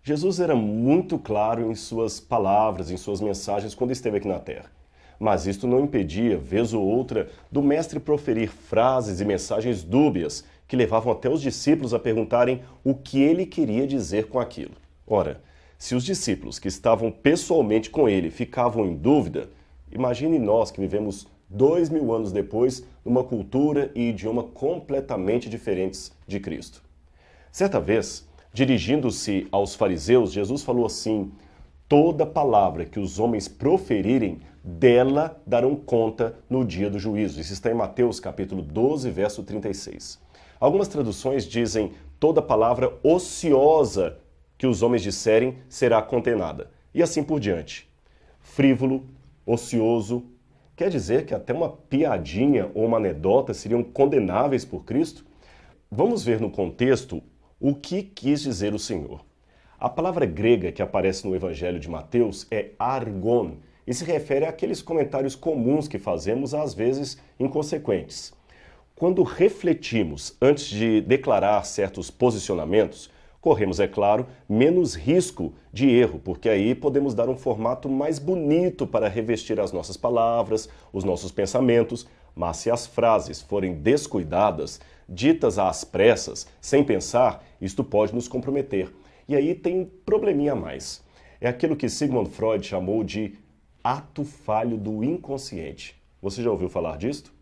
Jesus era muito claro em suas palavras, em suas mensagens quando esteve aqui na Terra. Mas isto não impedia, vez ou outra, do mestre proferir frases e mensagens dúbias que levavam até os discípulos a perguntarem o que ele queria dizer com aquilo. Ora, se os discípulos que estavam pessoalmente com ele ficavam em dúvida, imagine nós que vivemos 2000 anos depois numa cultura e idioma completamente diferentes de Cristo. Certa vez, dirigindo-se aos fariseus, Jesus falou assim: toda palavra que os homens proferirem, dela darão conta no dia do juízo. Isso está em Mateus capítulo 12, verso 36. Algumas traduções dizem: toda palavra ociosa que os homens disserem será condenada. E assim por diante. Frívolo, ocioso, quer dizer que até uma piadinha ou uma anedota seriam condenáveis por Cristo? Vamos ver no contexto o que quis dizer o Senhor. A palavra grega que aparece no Evangelho de Mateus é argon e se refere àqueles comentários comuns que fazemos, às vezes inconsequentes. Quando refletimos antes de declarar certos posicionamentos, corremos, é claro, menos risco de erro, porque aí podemos dar um formato mais bonito para revestir as nossas palavras, os nossos pensamentos, mas se as frases forem descuidadas, ditas às pressas, sem pensar, isto pode nos comprometer. E aí tem um probleminha a mais. É aquilo que Sigmund Freud chamou de ato falho do inconsciente. Você já ouviu falar disto?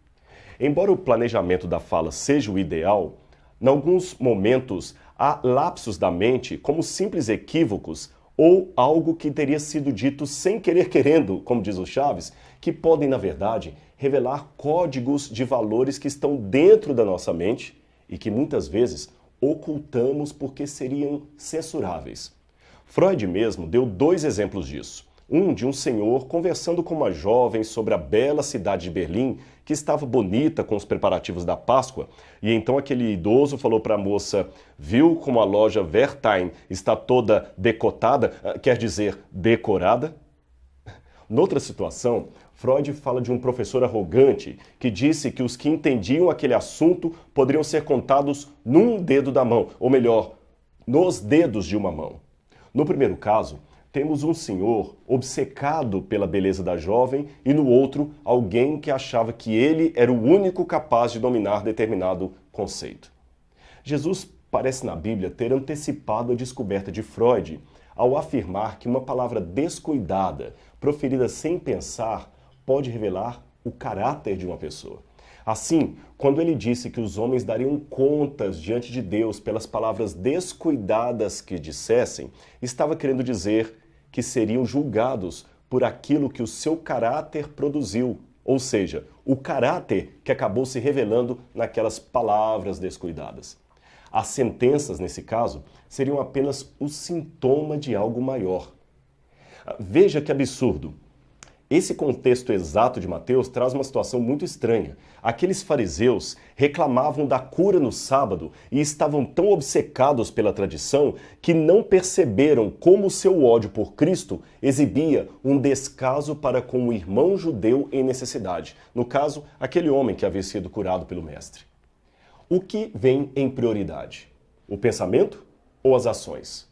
Embora o planejamento da fala seja o ideal, em alguns momentos há lapsos da mente como simples equívocos ou algo que teria sido dito sem querer querendo, como diz o Chaves, que podem, na verdade, revelar códigos de valores que estão dentro da nossa mente e que muitas vezes ocultamos porque seriam censuráveis. Freud mesmo deu 2 exemplos disso. Um de um senhor conversando com uma jovem sobre a bela cidade de Berlim, que estava bonita com os preparativos da Páscoa, e então aquele idoso falou para a moça: viu como a loja Wertheim está toda decotada, quer dizer, decorada? Noutra situação, Freud fala de um professor arrogante que disse que os que entendiam aquele assunto poderiam ser contados num dedo da mão, ou melhor, nos dedos de uma mão. No primeiro caso, temos um senhor obcecado pela beleza da jovem e no outro, alguém que achava que ele era o único capaz de dominar determinado conceito. Jesus parece na Bíblia ter antecipado a descoberta de Freud ao afirmar que uma palavra descuidada, proferida sem pensar, pode revelar o caráter de uma pessoa. Assim, quando ele disse que os homens dariam contas diante de Deus pelas palavras descuidadas que dissessem, estava querendo dizer que seriam julgados por aquilo que o seu caráter produziu, ou seja, o caráter que acabou se revelando naquelas palavras descuidadas. As sentenças, nesse caso, seriam apenas o sintoma de algo maior. Veja que absurdo. Esse contexto exato de Mateus traz uma situação muito estranha. Aqueles fariseus reclamavam da cura no sábado e estavam tão obcecados pela tradição que não perceberam como seu ódio por Cristo exibia um descaso para com o irmão judeu em necessidade. No caso, aquele homem que havia sido curado pelo mestre. O que vem em prioridade? O pensamento ou as ações?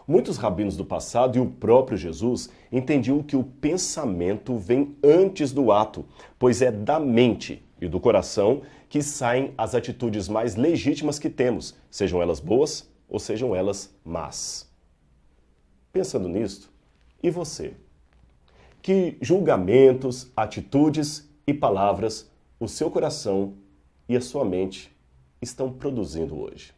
Muitos rabinos do passado e o próprio Jesus entendiam que o pensamento vem antes do ato, pois é da mente e do coração que saem as atitudes mais legítimas que temos, sejam elas boas ou sejam elas más. Pensando nisto, e você? Que julgamentos, atitudes e palavras o seu coração e a sua mente estão produzindo hoje?